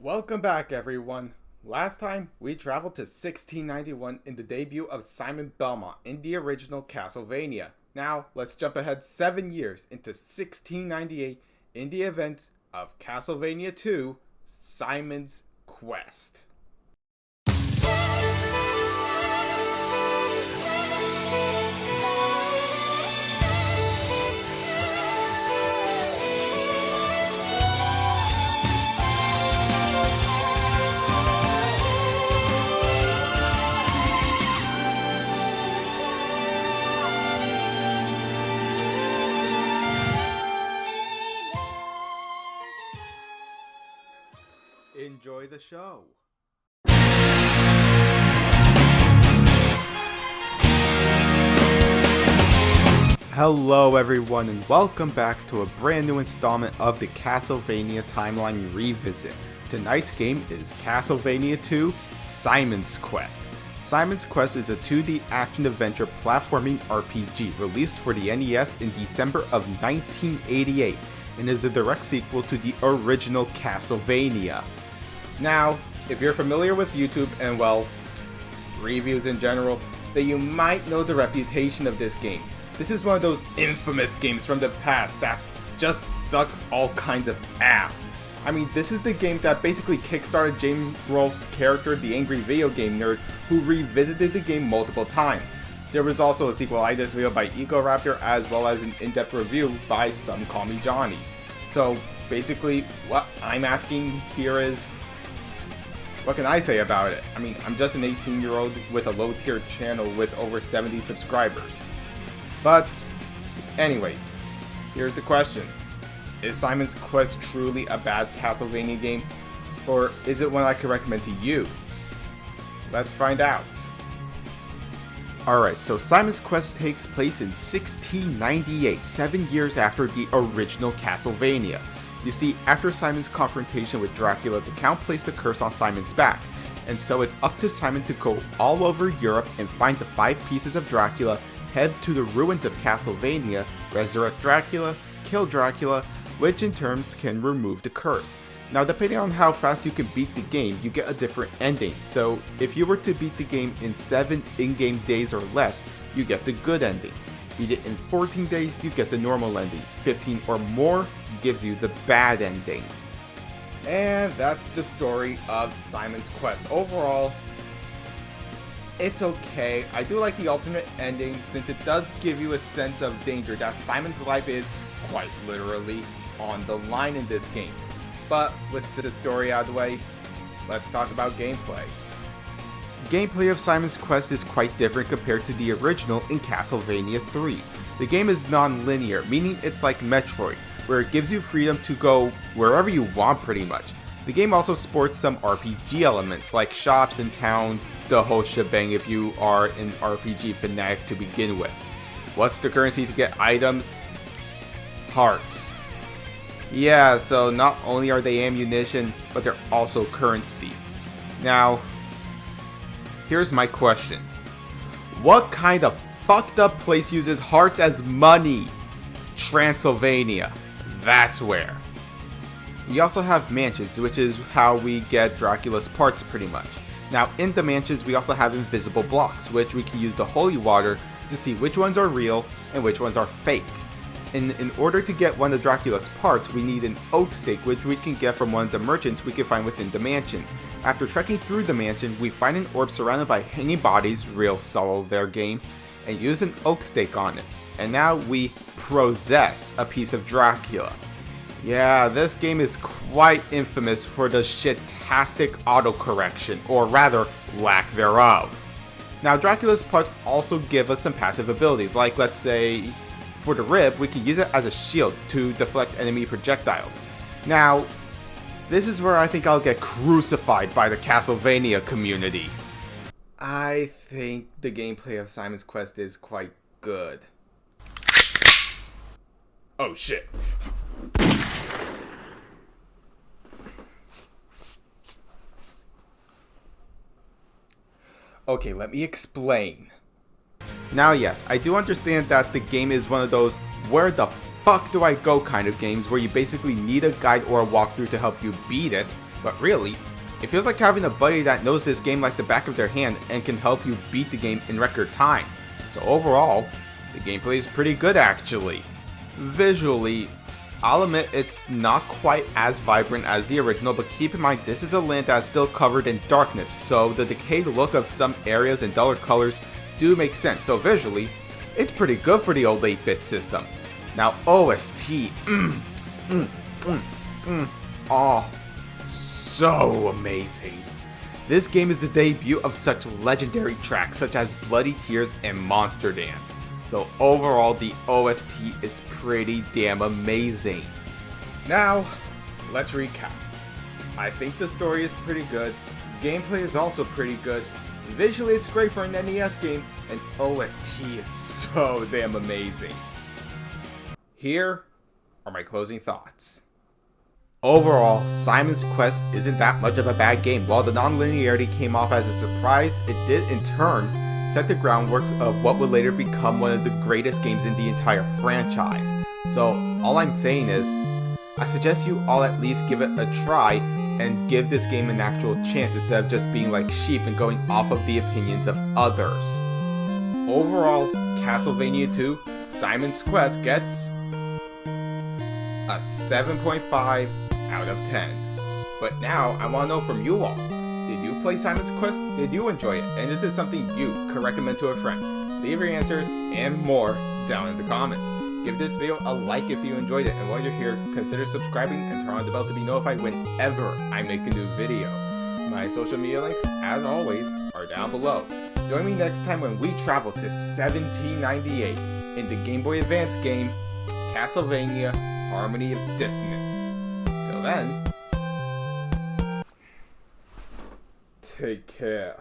Welcome back, everyone. Last time, we traveled to 1691 in the debut of Simon Belmont in the original Castlevania. Now, let's jump ahead 7 years into 1698 in the events of Castlevania II, Simon's Quest. Enjoy the show. Hello everyone and welcome back to a brand new installment of the Castlevania Timeline Revisit. Tonight's game is Castlevania II, Simon's Quest. Simon's Quest is a 2D action-adventure platforming RPG released for the NES in December of 1988 and is a direct sequel to the original Castlevania. Now, if you're familiar with YouTube and, well, reviews in general, then you might know the reputation of this game. This is one of those infamous games from the past that just sucks all kinds of ass. I mean, this is the game that basically kickstarted James Rolfe's character, the angry video game nerd, who revisited the game multiple times. There was also a sequelitis video by Ecoraptor, as well as an in-depth review by Some Call Me Johnny. So, basically, what I'm asking here is, what can I say about it? I mean, I'm just an 18-year-old with a low-tier channel with over 70 subscribers. But, anyways, here's the question. Is Simon's Quest truly a bad Castlevania game? Or is it one I could recommend to you? Let's find out. Alright, so Simon's Quest takes place in 1698, 7 years after the original Castlevania. You see, after Simon's confrontation with Dracula, the Count placed a curse on Simon's back, and so it's up to Simon to go all over Europe and find the 5 pieces of Dracula, head to the ruins of Castlevania, resurrect Dracula, kill Dracula, which in turn can remove the curse. Now, depending on how fast you can beat the game, you get a different ending. So, if you were to beat the game in 7 in-game days or less, you get the good ending. Beat it in 14 days, you get the normal ending. 15 or more gives you the bad ending. And that's the story of Simon's Quest. Overall, it's okay. I do like the alternate ending since it does give you a sense of danger that Simon's life is quite literally on the line in this game. But with the story out of the way, let's talk about gameplay. Gameplay of Simon's Quest is quite different compared to the original in Castlevania III. The game is non-linear, meaning it's like Metroid, where it gives you freedom to go wherever you want pretty much. The game also sports some RPG elements, like shops and towns, the whole shebang if you are an RPG fanatic to begin with. What's the currency to get items? Hearts. Yeah, so not only are they ammunition, but they're also currency. Now, here's my question. What kind of fucked up place uses hearts as money? Transylvania. That's where. We also have mansions, which is how we get Dracula's parts pretty much. Now, in the mansions, we also have invisible blocks, which we can use the holy water to see which ones are real and which ones are fake. In order to get one of Dracula's parts, we need an oak stake, which we can get from one of the merchants we can find within the mansions. After trekking through the mansion, we find an orb surrounded by hanging bodies, real solo their game, and use an oak stake on it. And now we possess a piece of Dracula. Yeah, this game is quite infamous for the shitastic autocorrection, or rather, lack thereof. Now, Dracula's parts also give us some passive abilities, like let's say, for the rib, we can use it as a shield to deflect enemy projectiles. Now, this is where I think I'll get crucified by the Castlevania community. I think the gameplay of Simon's Quest is quite good. Oh shit. Okay, let me explain. Now yes, I do understand that the game is one of those where the fuck do I go kind of games where you basically need a guide or a walkthrough to help you beat it, But really, it feels like having a buddy that knows this game like the back of their hand and can help you beat the game in record time. So overall, the gameplay is pretty good actually. Visually, I'll admit it's not quite as vibrant as the original, but keep in mind this is a land that's still covered in darkness, so the decayed look of some areas and duller colors do make sense. So visually, it's pretty good for the old 8-bit system. Now OST, oh, so amazing. This game is the debut of such legendary tracks such as Bloody Tears and Monster Dance. So overall, the OST is pretty damn amazing. Now, let's recap. I think the story is pretty good, gameplay is also pretty good, visually it's great for an NES game, and OST is so damn amazing. Here are my closing thoughts. Overall, Simon's Quest isn't that much of a bad game. While the non-linearity came off as a surprise, it did in turn set the groundwork of what would later become one of the greatest games in the entire franchise. So all I'm saying is, I suggest you all at least give it a try and give this game an actual chance instead of just being like sheep and going off of the opinions of others. Overall, Castlevania II Simon's Quest gets a 7.5 out of 10. But now I want to know from you all. Did you play Simon's Quest? Did you enjoy it? And is this something you could recommend to a friend? Leave your answers and more down in the comments. Give this video a like if you enjoyed it, and while you're here, consider subscribing and turn on the bell to be notified whenever I make a new video. My social media links, as always, are down below. Join me next time when we travel to 1798 in the Game Boy Advance game, Castlevania Harmony of Dissonance. Till then, take care.